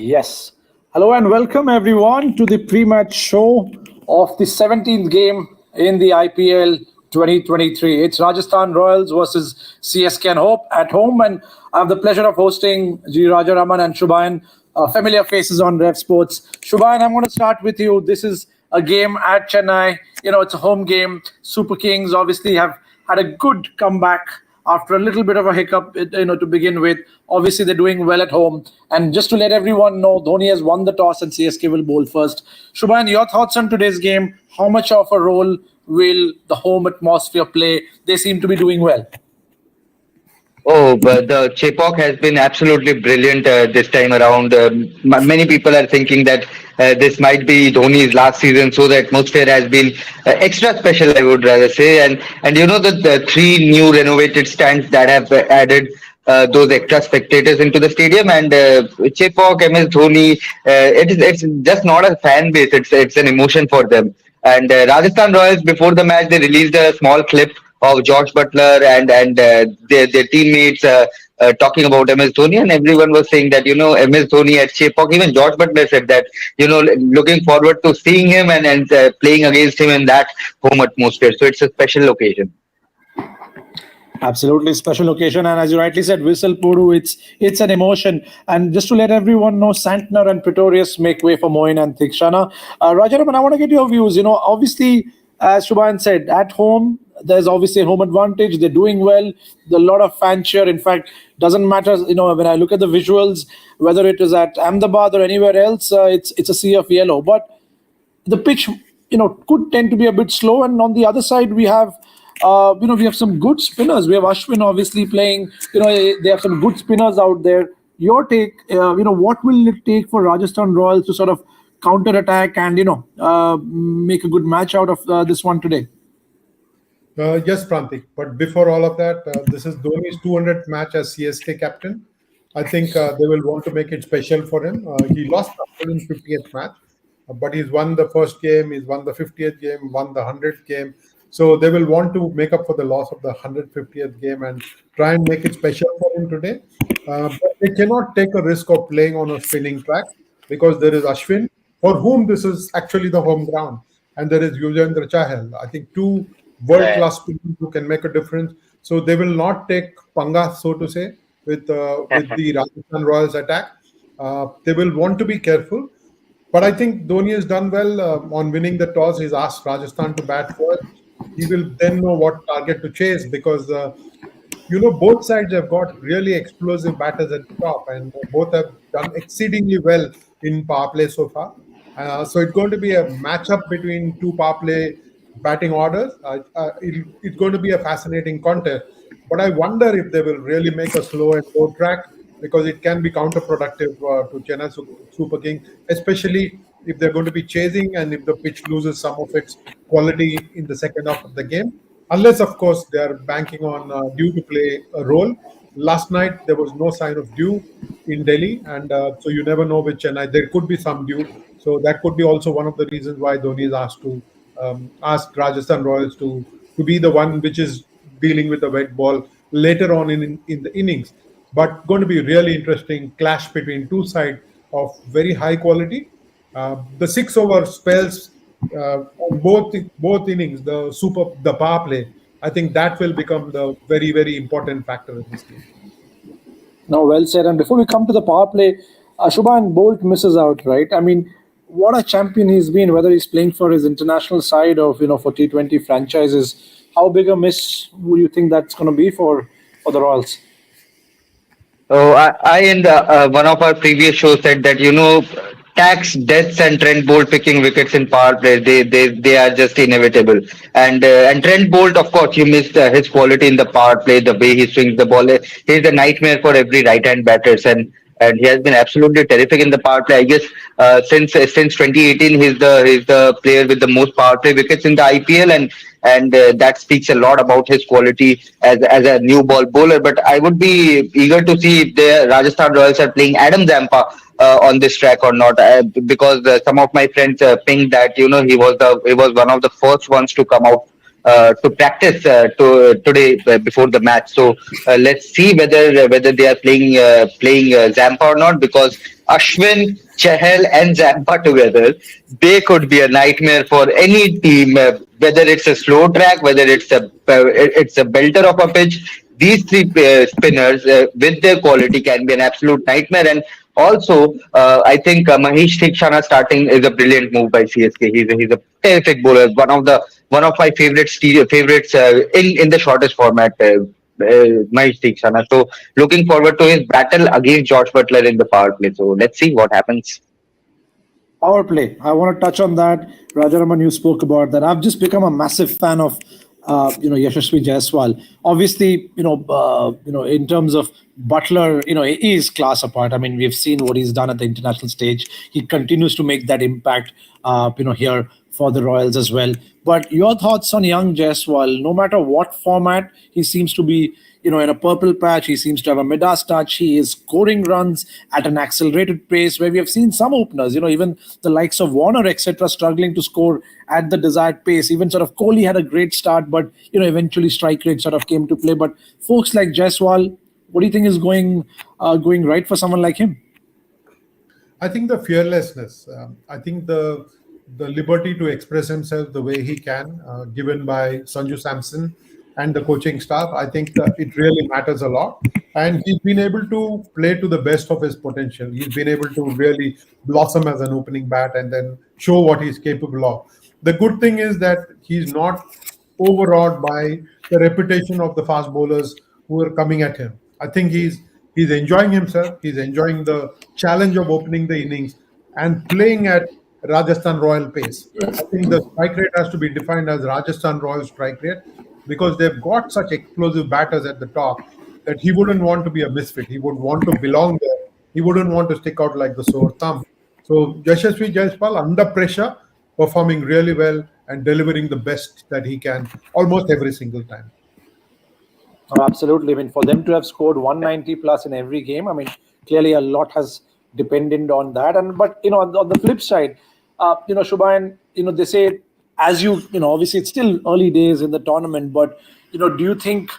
Yes. Hello and welcome everyone to the pre-match show of the 17th game in the IPL 2023. It's Rajasthan Royals versus CSK and Hope at home, and I have the pleasure of hosting G. Rajaraman and Shubhayan, familiar faces on Rev Sports. Shubhayan, I'm going to start with you. This is a game at Chennai. It's a home game. Super Kings obviously have had a good comeback after a little bit of a hiccup, to begin with. Obviously, they're doing well at home. And just to let everyone know, Dhoni has won the toss and CSK will bowl first. Shubhayan, your thoughts on today's game? How much of a role will the home atmosphere play? They seem to be doing well. Oh, but the Chepauk has been absolutely brilliant this time around. Many people are thinking that this might be Dhoni's last season, so the atmosphere has been extra special, I would rather say. And the three new renovated stands that have added those extra spectators into the stadium, and Chepauk, MS Dhoni, it's just not a fan base; it's an emotion for them. And Rajasthan Royals, before the match, they released a small clip of George Butler and their teammates talking about MS Dhoni, and everyone was saying that MS Dhoni at Chepauk. Even George Butler said that looking forward to seeing him and playing against him in that home atmosphere. So it's a special occasion. Absolutely special occasion, and as you rightly said, Whistle Puru, it's an emotion. And just to let everyone know, Santner and Pretorius make way for Moin and Thikshana. Rajaraman, I want to get your views. Obviously, as Shubhayan said, at home there's obviously a home advantage. They're doing well. There's a lot of fan cheer. In fact, doesn't matter. When I look at the visuals, whether it is at Ahmedabad or anywhere else, it's a sea of yellow. But the pitch, could tend to be a bit slow. And on the other side, we have some good spinners. We have Ashwin obviously playing. They have some good spinners out there. Your take, what will it take for Rajasthan Royals to sort of counter attack and make a good match out of this one today? Yes, Prantik. But before all of that, this is Dhoni's 200th match as CSK captain. I think they will want to make it special for him. He lost the 150th match, but he's won the first game, he's won the 50th game, won the 100th game. So they will want to make up for the loss of the 150th game and try and make it special for him today. But they cannot take a risk of playing on a spinning track because there is Ashwin, for whom this is actually the home ground, and there is Yuzvendra Chahal. I think two world-class spinners who can make a difference. So they will not take panga, so to say, with the Rajasthan Royals attack. They will want to be careful. But I think Dhoni has done well on winning the toss. He's asked Rajasthan to bat first. He will then know what target to chase because, both sides have got really explosive batters at the top and both have done exceedingly well in power play so far. So it's going to be a matchup between two power play batting orders. It's going to be a fascinating contest. But I wonder if they will really make a slow and low track because it can be counterproductive to Chennai Super King, especially if they're going to be chasing and if the pitch loses some of its quality in the second half of the game. Unless, of course, they are banking on Dew to play a role. Last night, there was no sign of Dew in Delhi, and so you never know with Chennai. There could be some Dew. So that could be also one of the reasons why Dhoni is asked to ask Rajasthan Royals to be the one which is dealing with the wet ball later on in the innings. But going to be really interesting clash between two sides of very high quality. The 6 over spells on both innings, the power play, I think that will become the very, very important factor in this game. No, well said. And before we come to the power play, Shubhan Bolt misses out, right? I mean, what a champion he's been, whether he's playing for his international side or for T20 franchises. How big a miss would you think that's going to be for the Royals? Oh, I in one of our previous shows said that tax deaths and Trent Bolt picking wickets in power play, they are just inevitable. And Trent Bolt, of course, you missed his quality in the power play, the way he swings the ball. He's a nightmare for every right-hand batters, and he has been absolutely terrific in the power play. I guess since 2018, he's the player with the most power play wickets in the IPL, and that speaks a lot about his quality as a new ball bowler. But I would be eager to see if the Rajasthan Royals are playing Adam Zampa on this track or not, because some of my friends pinged that he was one of the first ones to come out to practice today before the match. So let's see whether they are playing Zampa or not, because Ashwin, Chahal, and Zampa together, they could be a nightmare for any team. Whether it's a slow track, whether it's a belter of a pitch, these three spinners with their quality can be an absolute nightmare. And also, I think Mahesh Theekshana starting is a brilliant move by CSK. He's a terrific bowler. One of my favorites in the shortest format. Mahesh Theekshana. So looking forward to his battle against Josh Butler in the power play. So let's see what happens. Power play. I want to touch on that. Rajaraman, you spoke about that. I've just become a massive fan of, Yashasvi Jaiswal. Obviously, in terms of Butler, he is class apart. I mean, we've seen what he's done at the international stage. He continues to make that impact, here for the Royals as well. But your thoughts on young Jaiswal? No matter what format, he seems to be, in a purple patch. He seems to have a Midas touch. He is scoring runs at an accelerated pace, where we have seen some openers, even the likes of Warner, etc., struggling to score at the desired pace. Even sort of Kohli had a great start, but eventually strike rate sort of came to play. But folks like Jaiswal, what do you think is going right for someone like him? I think the fearlessness. I think the liberty to express himself the way he can, given by Sanju Samson and the coaching staff. I think it really matters a lot. And he's been able to play to the best of his potential. He's been able to really blossom as an opening bat and then show what he's capable of. The good thing is that he's not overawed by the reputation of the fast bowlers who are coming at him. I think he's enjoying himself. He's enjoying the challenge of opening the innings and playing at Rajasthan Royal pace. I think the strike rate has to be defined as Rajasthan Royal strike rate, because they've got such explosive batters at the top that he wouldn't want to be a misfit. He would want to belong there. He wouldn't want to stick out like the sore thumb. So Yashasvi Jaiswal, under pressure, performing really well and delivering the best that he can almost every single time. Oh, absolutely. I mean, for them to have scored 190 plus in every game, I mean, clearly a lot has depended on that. And but on the flip side, Shubhayan, they say, as obviously it's still early days in the tournament, but do you think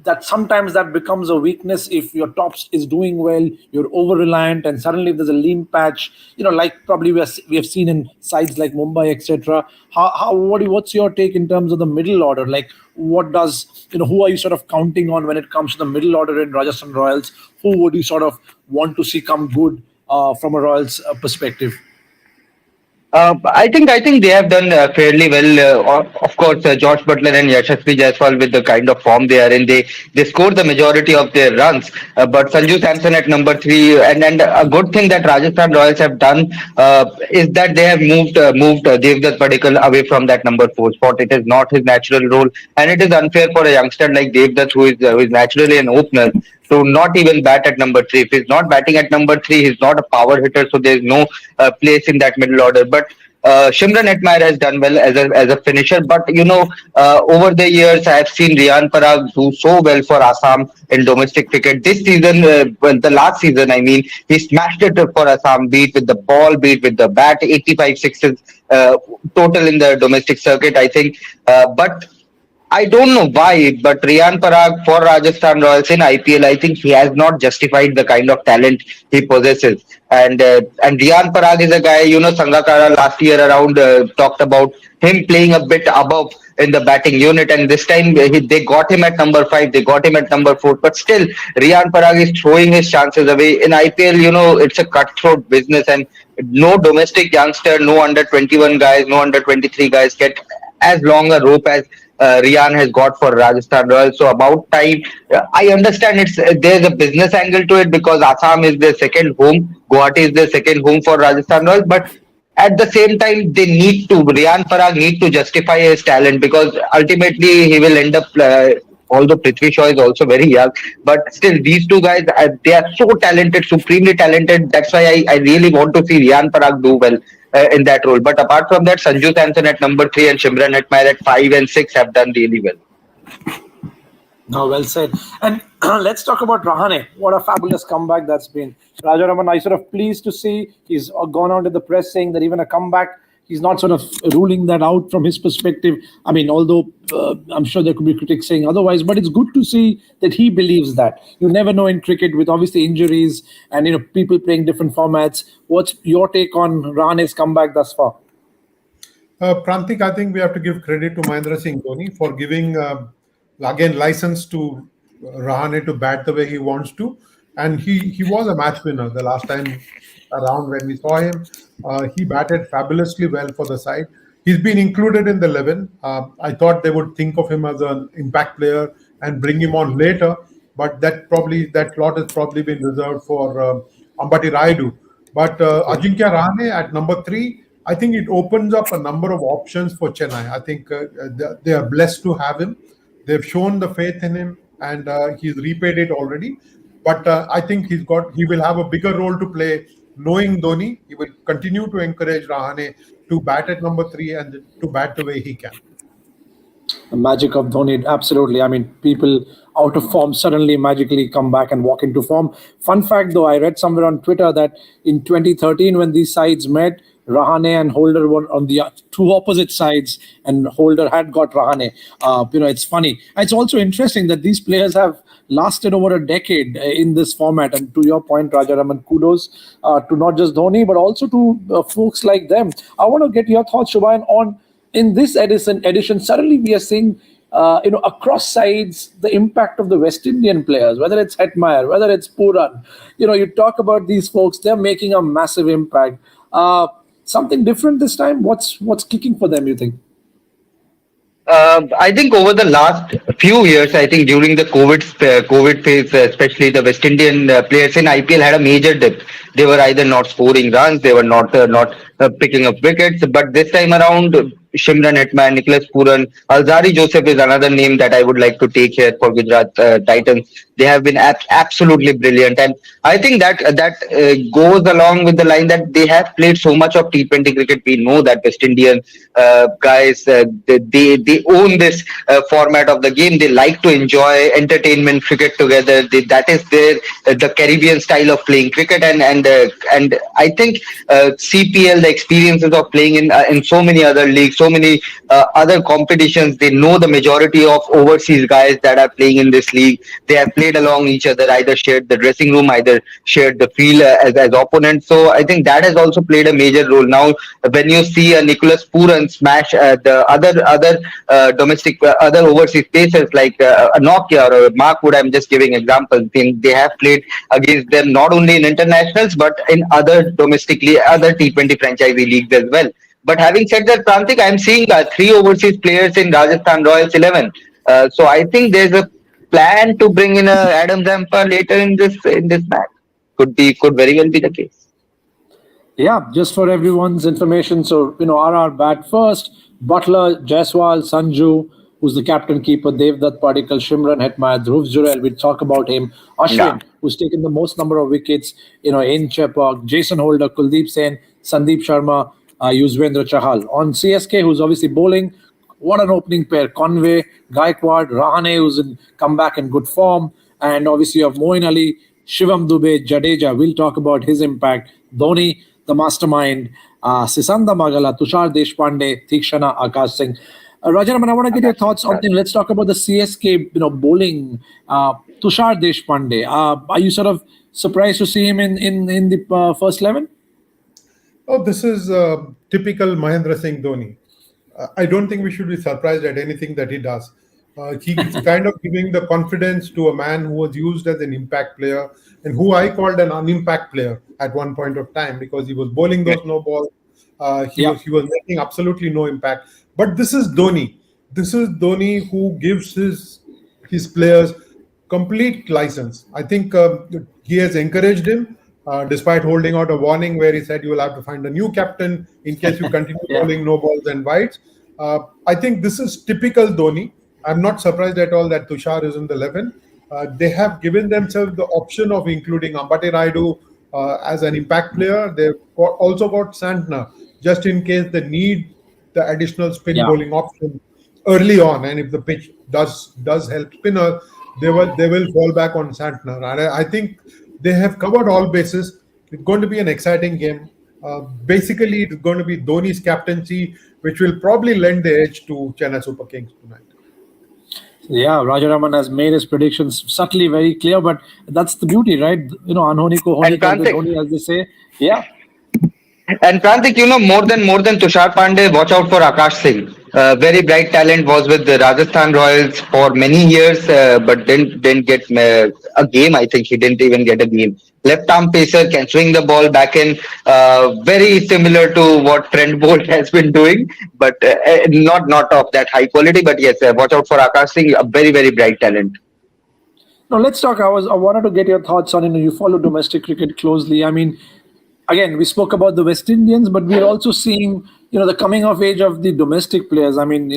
that sometimes that becomes a weakness if your tops is doing well, you're over reliant, and suddenly if there's a lean patch, like probably we have seen in sides like Mumbai, etc. What's your take in terms of the middle order? Like, what does who are you sort of counting on when it comes to the middle order in Rajasthan Royals? Who would you sort of want to see come good from a Royals perspective? I think they have done fairly well. Of course, Josh Butler and Yashasvi Jaiswal, with the kind of form they are in, they score the majority of their runs. But Sanju Samson at number three, and a good thing that Rajasthan Royals have done is that they have moved Devdutt Padikkal away from that number four spot. It is not his natural role, and it is unfair for a youngster like Devdutt, who is naturally an opener, to not even bat at number three. If he's not batting at number three, he's not a power hitter, so there's no place in that middle order. But Shimran Hetmeyer has done well as a finisher, but over the years I have seen Riyan Parag do so well for Assam in domestic cricket. This season, the last season, I mean, he smashed it for Assam, beat with the ball, beat with the bat, 85 sixes total in the domestic circuit, I think. But I don't know why, but Riyan Parag for Rajasthan Royals in IPL, I think he has not justified the kind of talent he possesses. And Riyan Parag is a guy, Sangakkara last year around talked about him playing a bit above in the batting unit, and this time they got him at number five, they got him at number four, but still Riyan Parag is throwing his chances away in IPL. It's a cutthroat business, and no domestic youngster, no under 21 guys, no under 23 guys get as long a rope as Riyan has got for Rajasthan Royals. So about time. I understand there's a business angle to it, because Assam is their second home, Guwahati is their second home for Rajasthan Royals, but at the same time, Riyan Parag need to justify his talent, because ultimately he will end up. Although Prithvi Shaw is also very young, but still these two guys, they are so talented, supremely talented. That's why I really want to see Riyan Parag do well in that role. But apart from that, Sanju Samson at number three and Shimran Hetmeyer at 5 and 6 have done really well. No, well said. And let's talk about Rahane. What a fabulous comeback that's been. Rajaraman, I sort of pleased to see he's gone on to the press saying that even a comeback, he's not sort of ruling that out from his perspective. I mean, although I'm sure there could be critics saying otherwise, but it's good to see that he believes that. You never know in cricket with obviously injuries and people playing different formats. What's your take on Rahane's comeback thus far? Prantik, I think we have to give credit to Mahendra Singh Dhoni for giving, again, license to Rahane to bat the way he wants to. And he was a match winner the last time around when we saw him. He batted fabulously well for the side. He's been included in the 11. I thought they would think of him as an impact player and bring him on later, but that slot has probably been reserved for Ambati Rayudu. But Ajinkya Rahane at number 3, I think it opens up a number of options for Chennai. I think they are blessed to have him. They've shown the faith in him, and he's repaid it already. But I think he will have a bigger role to play. Knowing Dhoni, he will continue to encourage Rahane to bat at number 3 and to bat the way he can. The magic of Dhoni, absolutely. I mean, people out of form suddenly magically come back and walk into form. Fun fact, though, I read somewhere on Twitter that in 2013, when these sides met, Rahane and Holder were on the two opposite sides, and Holder had got Rahane. It's funny. It's also interesting that these players have lasted over a decade in this format. And to your point, Rajaraman, kudos to not just Dhoni, but also to folks like them. I want to get your thoughts, Shubhayan, on in this edition, suddenly we are seeing, across sides, the impact of the West Indian players, whether it's Hetmeyer, whether it's Puran. You talk about these folks, they're making a massive impact. Something different this time? What's kicking for them, you think? I think over the last few years, I think during the COVID phase, especially the West Indian players in IPL had a major dip. They were either not scoring runs, they were not picking up wickets. But this time around, Shimran Hetman, Nicholas Puran, Alzari Joseph is another name that I would like to take here for Gujarat Titans. They have been absolutely brilliant, and I think that goes along with the line that they have played so much of T20 cricket. We know that West Indian guys they own this format of the game. They like to enjoy entertainment cricket together. That is their the Caribbean style of playing cricket, and I think CPL, the experiences of playing in so many other leagues, so many other competitions. They know the majority of overseas guys that are playing in this league. They have played along each other, either shared the dressing room, either shared the field as opponents. So I think that has also played a major role. Now, when you see a Nicholas Puran smash the other domestic, other overseas pacers like a Nokia or a Markwood, I'm just giving examples. They have played against them not only in internationals but in other domestically other T20 franchisee leagues as well. But having said that, Prantik, I'm seeing 3 overseas players in Rajasthan Royals 11. So I think there's a plan to bring in Adam Zampa later in this match. Could very well be the case. Yeah, just for everyone's information. So, RR bat first. Butler, Jaiswal, Sanju, who's the captain keeper, Devdutt Padikkal, Shimran Hetmeyer, Dhruv Jurel. We'll talk about him. Ashwin, who's taken the most number of wickets, in Chepauk, Jason Holder, Kuldeep Sen, Sandeep Sharma, Yuzvendra Chahal. On CSK, who's obviously bowling, what an opening pair. Conway, Gaikwad, Rahane, who's in comeback in good form. And obviously you have Moeen Ali, Shivam Dube, Jadeja. We'll talk about his impact. Dhoni, the mastermind, Sisanda Magala, Tushar Deshpande, Tikshana, Akash Singh. Rajaraman, I want to get your thoughts on things. Let's talk about the CSK, bowling. Tushar Deshpande. Are you sort of surprised to see him in the first 11? Oh, this is typical Mahendra Singh Dhoni. I don't think we should be surprised at anything that he does. He's kind of giving the confidence to a man who was used as an impact player and who I called an unimpact player at one point of time because he was bowling those no balls. He was making absolutely no impact. But this is Dhoni. This is Dhoni who gives his players complete license. I think he has encouraged him. Despite holding out a warning where he said you will have to find a new captain in case you continue bowling no balls and wides. I think this is typical Dhoni. I'm not surprised at all that Tushar is in the 11. They have given themselves the option of including Ambati Rayudu as an impact player. They've also got Santner just in case they need the additional spin bowling option early on. And if the pitch does help spinner, they will fall back on Santner. And I think they have covered all bases. It's going to be an exciting game. Basically, it's going to be Dhoni's captaincy, which will probably lend the edge to Chennai Super Kings tonight. Yeah, Rajaraman has made his predictions subtly very clear, but that's the beauty, right? Anhoni ko honi And kalte Prantik, dhoni, as they say. Yeah. And Prantik, more than Tushar Pandey, watch out for Akash Singh. Very bright talent, was with the Rajasthan Royals for many years, but didn't get a game. I think he didn't even get a game. Left arm pacer, can swing the ball back in. Very similar to what Trent Bolt has been doing, but not of that high quality. But yes, watch out for Akash Singh, a very bright talent. Now let's talk. I wanted to get your thoughts on. You follow domestic cricket closely. I mean, again, we spoke about the West Indians, but we're also seeing, the coming of age of the domestic players. I mean,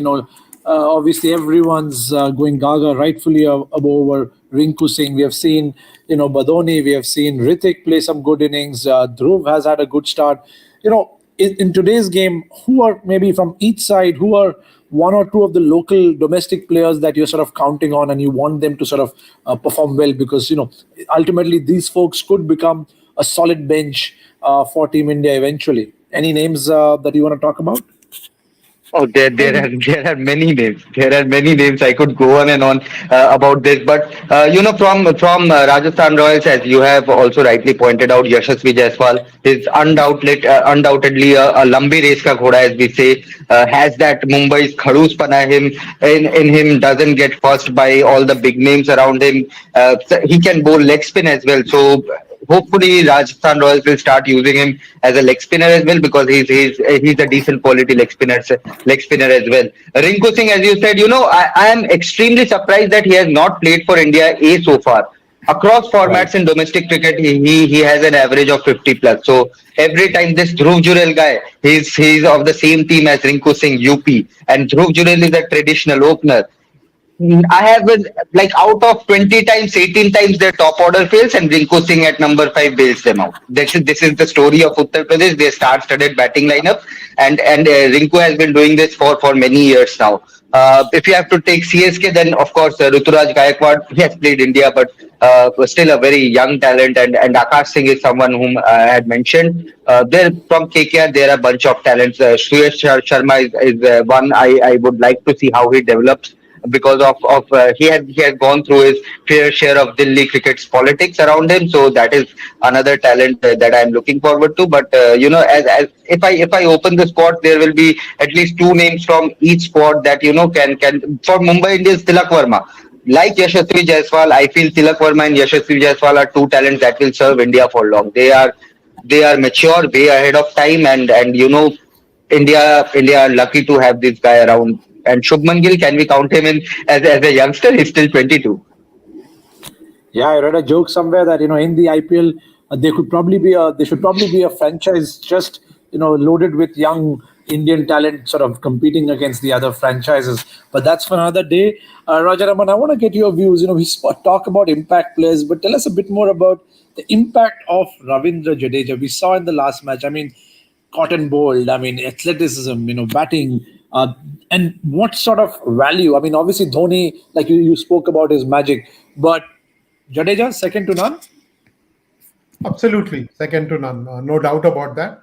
obviously everyone's going gaga, rightfully over Rinku Singh. We have seen, Badoni, we have seen Ritik play some good innings. Dhruv has had a good start. In today's game, who are maybe from each side, who are one or two of the local domestic players that you're sort of counting on and you want them to sort of perform well because, ultimately these folks could become a solid bench for Team India eventually. Any names that you want to talk about? Oh, there are many names. There are many names. I could go on and on about this, but from Rajasthan Royals, as you have also rightly pointed out, Yashasvi Jaiswal is undoubtedly a lambi race ka ghoda, as we say. Has that Mumbai's kharoos pana in him. Doesn't get first by all the big names around him. So he can bowl leg spin as well. So hopefully Rajasthan Royals will start using him as a leg spinner as well because he's a decent quality leg spinner as well. Rinku Singh, as you said, I am extremely surprised that he has not played for India A so far. Across Right. formats in domestic cricket, he has an average of 50 plus. So every time this Dhruv Jurel guy, he's of the same team as Rinku Singh UP, and Dhruv Jurel is a traditional opener. I have like out of 20 times, 18 times their top order fails and Rinku Singh at number 5 bails them out. This is the story of Uttar Pradesh. They star-studded batting lineup and Rinku has been doing this for many years now. If you have to take CSK, then of course Ruturaj Gaikwad, he has played India, but still a very young talent. And Akash Singh is someone whom I had mentioned. There from KKR, there are a bunch of talents. Sharma is one I would like to see how he develops because of he had gone through his fair share of Delhi cricket's politics around him. So that is another talent that I'm looking forward to. But as if I open the squad, there will be at least two names from each squad that can for Mumbai Indians Tilak Verma. Like Yashasvi Jaiswal, I feel Tilak Verma and Yashasvi Jaiswal are two talents that will serve India for long. They are mature, way ahead of time, and India are lucky to have this guy around. And Shubman Gill, can we count him in as a youngster? He's still 22. Yeah, I read a joke somewhere that in the IPL there should probably be a franchise just loaded with young Indian talent sort of competing against the other franchises. But that's for another day. Rajaraman, I want to get your views. Talk about impact players, but tell us a bit more about the impact of Ravindra Jadeja. We saw in the last match. I mean, cotton bold. I mean, athleticism. Batting. And what sort of value? I mean, obviously Dhoni, like you spoke about his magic, but Jadeja, second to none. Absolutely, second to none, no doubt about that.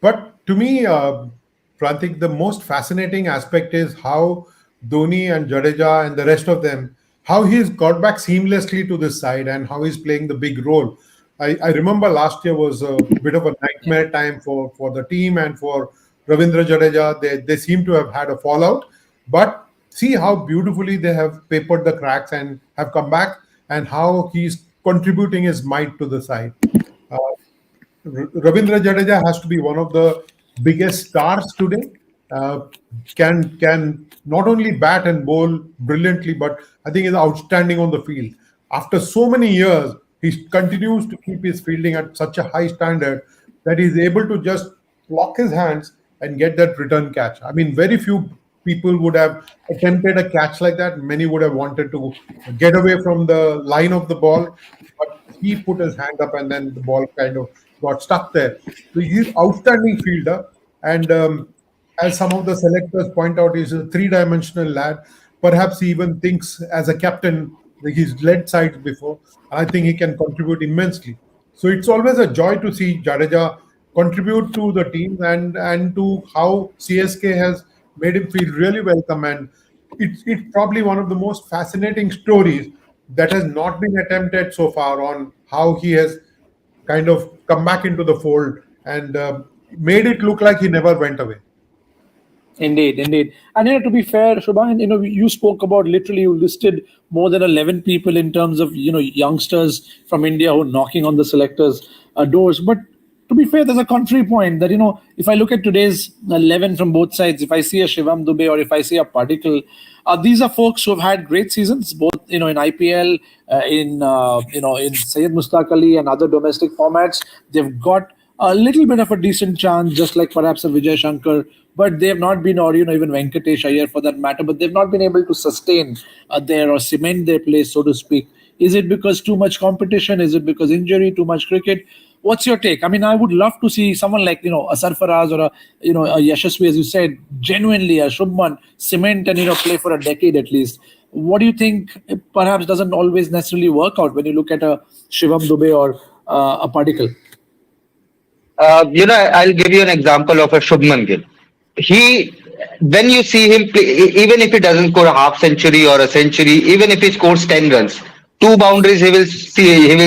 But to me, Prantik, the most fascinating aspect is how Dhoni and Jadeja and the rest of them, how he's got back seamlessly to this side and how he's playing the big role. I remember last year was a bit of a nightmare time for the team and for Ravindra Jadeja. They seem to have had a fallout, but see how beautifully they have papered the cracks and have come back and how he's contributing his might to the side. Uh, Ravindra Jadeja has to be one of the biggest stars today. Uh, can not only bat and bowl brilliantly, but I think is outstanding on the field. After so many years, he continues to keep his fielding at such a high standard that he's able to just lock his hands and get that return catch. I mean, very few people would have attempted a catch like that. Many would have wanted to get away from the line of the ball, but he put his hand up and then the ball kind of got stuck there. So he's outstanding fielder, and as some of the selectors point out, he's a three-dimensional lad. Perhaps he even thinks as a captain, like he's led sides before, and I think he can contribute immensely. So it's always a joy to see Jadeja contribute to the team and to how CSK has made him feel really welcome. And it's probably one of the most fascinating stories that has not been attempted so far on how he has kind of come back into the fold and made it look like he never went away. Indeed, indeed. And to be fair, Shubhan, you spoke about literally you listed more than 11 people in terms of youngsters from India who are knocking on the selectors' doors. But to be fair, there's a contrary point that if I look at today's 11 from both sides, if I see a Shivam Dubey or if I see a Particle, these are folks who have had great seasons, both in IPL, in Syed Mustaq Ali and other domestic formats. They've got a little bit of a decent chance, just like perhaps a Vijay Shankar, but they have not been, or even Venkatesh Iyer for that matter, but they've not been able to sustain their or cement their place, so to speak. Is it because too much competition? Is it because injury? Too much cricket? What's your take? I mean, I would love to see someone like a Sarfaraz or a Yashasvi, as you said, genuinely a Shubman cement and play for a decade at least. What do you think? Perhaps doesn't always necessarily work out when you look at a Shivam Dubey or a Particle. I'll give you an example of a Shubman Gill. He, when you see him play, even if he doesn't score a half century or a century, even if he scores 10 runs, two boundaries he will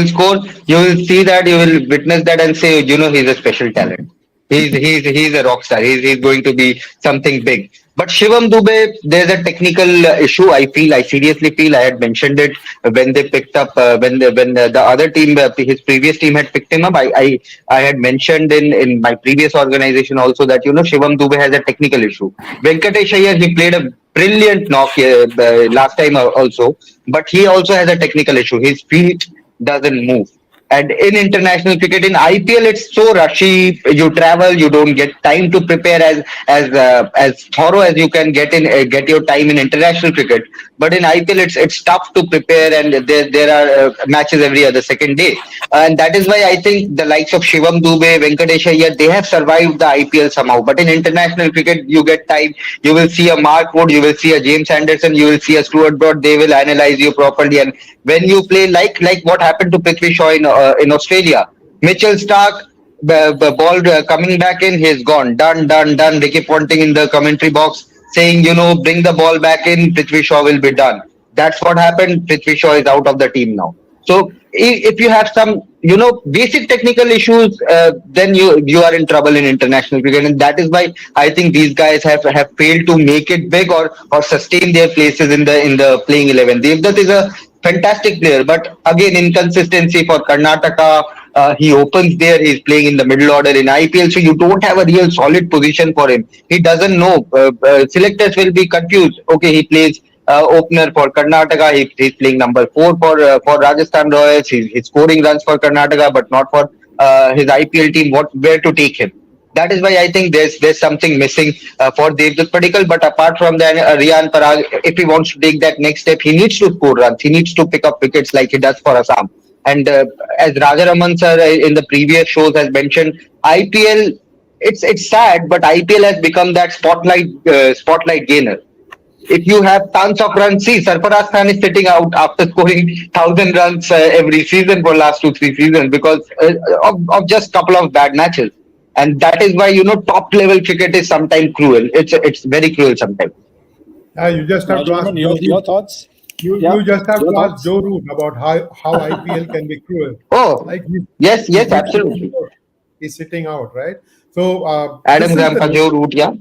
score. You will see that, you will witness that and say, he's a special talent. He's a rock star. He's going to be something big. But Shivam Dubey, there's a technical issue. I seriously feel. I had mentioned it when they picked up when the other team, his previous team had picked him up. I had mentioned in my previous organization also that Shivam Dubey has a technical issue. Venkatesh Iyer, he played a brilliant knock last time also, but he also has a technical issue. His feet doesn't move. And in international cricket, in IPL, it's so rushy. You travel, you don't get time to prepare as thorough as you can get your time in international cricket. But in IPL, it's tough to prepare, and there are matches every other second day, and that is why I think the likes of Shivam Dubey, Venkatesh Iyer, they have survived the IPL somehow. But in international cricket, you get time. You will see a Mark Wood, you will see a James Anderson, you will see a Stuart Broad. They will analyze you properly, and when you play like what happened to Prithvi Shaw in Australia, Mitchell Stark, the ball coming back in, he's gone, done. They keep pointing in the commentary box saying, bring the ball back in, Prithvi Shaw will be done. That's what happened. Prithvi Shaw is out of the team now. So if you have some, basic technical issues, then you are in trouble in international cricket, and that is why I think these guys have failed to make it big or sustain their places in the playing 11. Devdutt is a fantastic player, but again inconsistency for Karnataka. He opens there. He's playing in the middle order in IPL, so you don't have a real solid position for him. He doesn't know. Selectors will be confused. Okay, he plays opener for Karnataka. He's playing number 4 for Rajasthan Royals. He's scoring runs for Karnataka, but not for his IPL team. Where to take him? That is why I think there's something missing for Devdutt Padikkal. But apart from that, Riyan Parag, if he wants to take that next step, he needs to score runs. He needs to pick up wickets like he does for Assam. And as Rajaraman sir in the previous shows has mentioned, IPL, it's sad, but IPL has become that spotlight gainer. If you have tons of runs, see, Sarfaraz Khan is sitting out after scoring 1,000 runs every season for last 2-3 seasons because of just couple of bad matches. And that is why, top level cricket is sometimes cruel. It's very cruel sometimes. You just have to ask Rajaman, your thoughts? you just have Your to ask thoughts? Joe Root about how IPL can be cruel. Oh, Like yes, he's absolutely. he's sitting out, right? So Adam Graham ka jo route, yeah.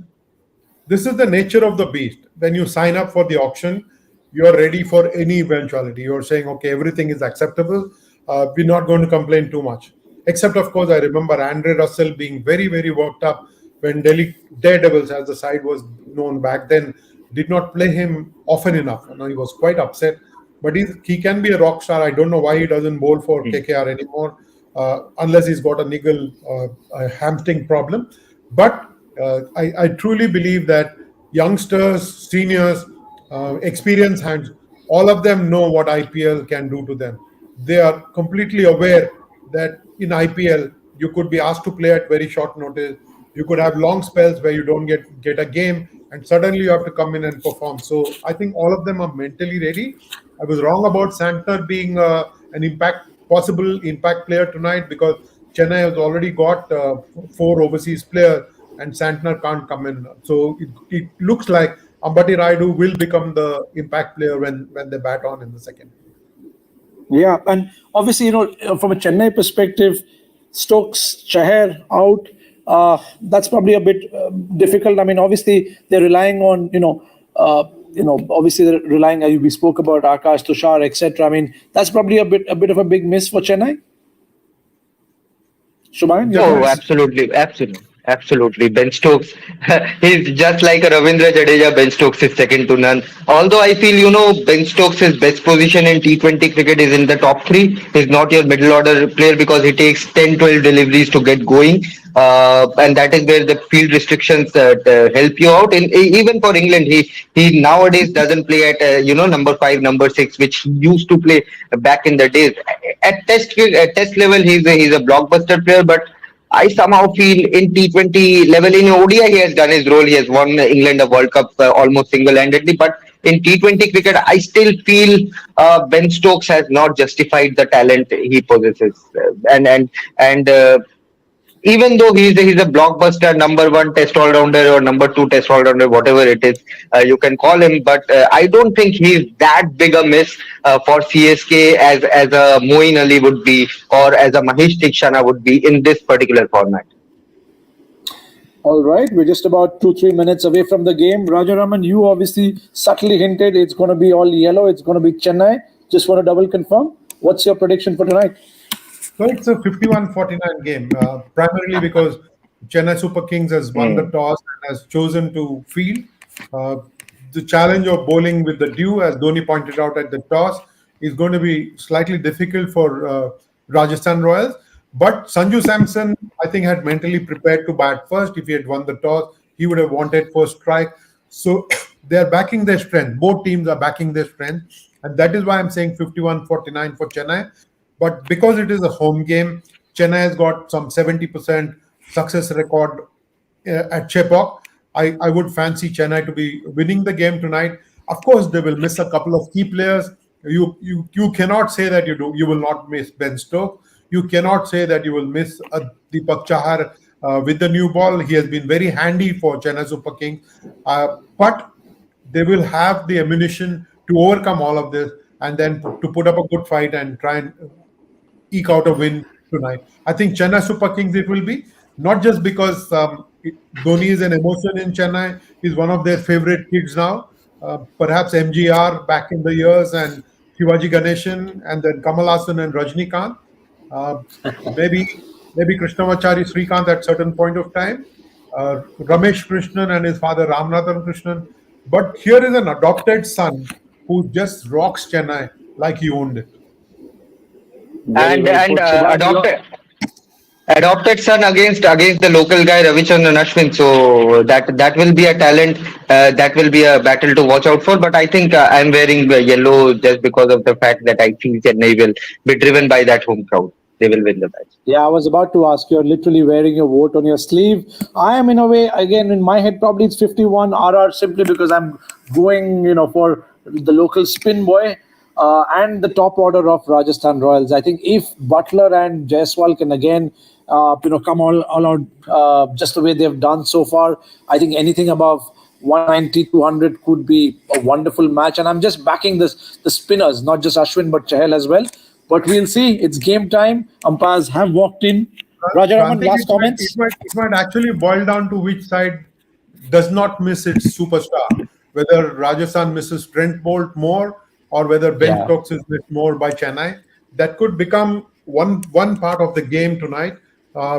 this is the nature of the beast. When you sign up for the auction, you're ready for any eventuality. You're saying, okay, everything is acceptable. We're not going to complain too much. Except, of course, I remember Andre Russell being very, very worked up when Delhi Daredevils, as the side was known back then, did not play him often enough. And he was quite upset. But he can be a rock star. I don't know why he doesn't bowl for KKR anymore, unless he's got a niggle, a hamstring problem. But I truly believe that youngsters, seniors, experienced hands, all of them know what IPL can do to them. They are completely aware that in IPL you could be asked to play at very short notice. You could have long spells where you don't get a game, and suddenly you have to come in and perform. So I think all of them are mentally ready. I was wrong about Santner being an possible impact player tonight because Chennai has already got four overseas players, and Santner can't come in. So it looks like Ambati Rayudu will become the impact player when they bat on in the second. Yeah, and obviously, from a Chennai perspective, Stokes, Chahar out. That's probably a bit difficult. I mean, obviously, they're relying on, obviously they're relying. We spoke about Akash, Tushar, etc. I mean, that's probably a bit of a big miss for Chennai. Shubhayan, your Oh, thoughts? absolutely. Ben Stokes, he's just like a Ravindra Jadeja. Ben Stokes is second to none. Although I feel, Ben Stokes' best position in T20 cricket is in the top three. He's not your middle order player because he takes 10, 12 deliveries to get going. And that is where the field restrictions help you out. Even for England, he nowadays doesn't play at, number five, number six, which he used to play back in the days. At test level, he's a blockbuster player, but I somehow feel in T20 level, in ODI, he has done his role. He has won England a World Cup almost single-handedly. But in T20 cricket, I still feel Ben Stokes has not justified the talent he possesses. And even though he's a blockbuster number one test all rounder or number two test all rounder, whatever it is you can call him, but I don't think he's that big a miss for CSK as a Moeen Ali would be or as a Mahesh Tikshana would be in this particular format. All right, we're just about 2-3 minutes away from the game. Rajaraman, you obviously subtly hinted it's going to be all yellow. It's going to be Chennai. Just want to double confirm. What's your prediction for tonight? So it's a 51-49 game, primarily because Chennai Super Kings has won the toss and has chosen to field. Uh, the challenge of bowling with the dew, as Dhoni pointed out at the toss, is going to be slightly difficult for Rajasthan Royals. But Sanju Samson, I think, had mentally prepared to bat first. If he had won the toss, he would have wanted first strike. So they're backing their strength. Both teams are backing their strength. And that is why I'm saying 51-49 for Chennai. But because it is a home game, Chennai has got some 70% success record at Chepauk. I would fancy Chennai to be winning the game tonight. Of course, they will miss a couple of key players. You cannot say that you will not miss Ben Stokes. You cannot say that you will miss Deepak Chahar with the new ball. He has been very handy for Chennai Super Kings. But they will have the ammunition to overcome all of this and then to put up a good fight and try and eke out a win tonight. I think Chennai Super Kings it will be, not just because Dhoni is an emotion in Chennai. He's one of their favorite kids now. Perhaps MGR back in the years and Shivaji Ganeshan and then Kamal Haasan and Rajnikant. Maybe Krishnamachari Srikanth at certain point of time. Ramesh Krishnan and his father Ramanathan Krishnan. But here is an adopted son who just rocks Chennai like he owned it. Very And well and put, Shubhayan. adopted son against the local guy Ravichandran Ashwin. So that will be a talent. That will be a battle to watch out for. But I think I'm wearing yellow just because of the fact that I think Chennai will be driven by that home crowd. They will win the match. Yeah, I was about to ask. You're literally wearing your vote on your sleeve. I am, in a way, again, in my head, probably it's 51 RR simply because I'm going, for the local spin boy and the top order of Rajasthan Royals. I think if Butler and Jaiswal can again, come all out just the way they've done so far, I think anything above 190, 200 could be a wonderful match. And I'm just backing the spinners, not just Ashwin, but Chahal as well. But we'll see. It's game time. Umpires have walked in. Rajaraman, Prantik, last comments? it might actually boil down to which side does not miss its superstar. Whether Rajasthan misses Trent Bolt more or whether Ben Yeah. Stokes is missed more by Chennai. That could become one part of the game tonight.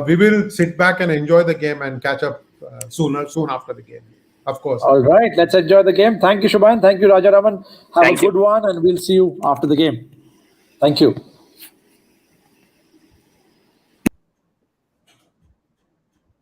We will sit back and enjoy the game and catch up soon after the game. Of course. All right. Let's enjoy the game. Thank you, Shubhayan. Thank you, Rajaraman. Have Thank a good you. one, and we'll see you after the game. Thank you.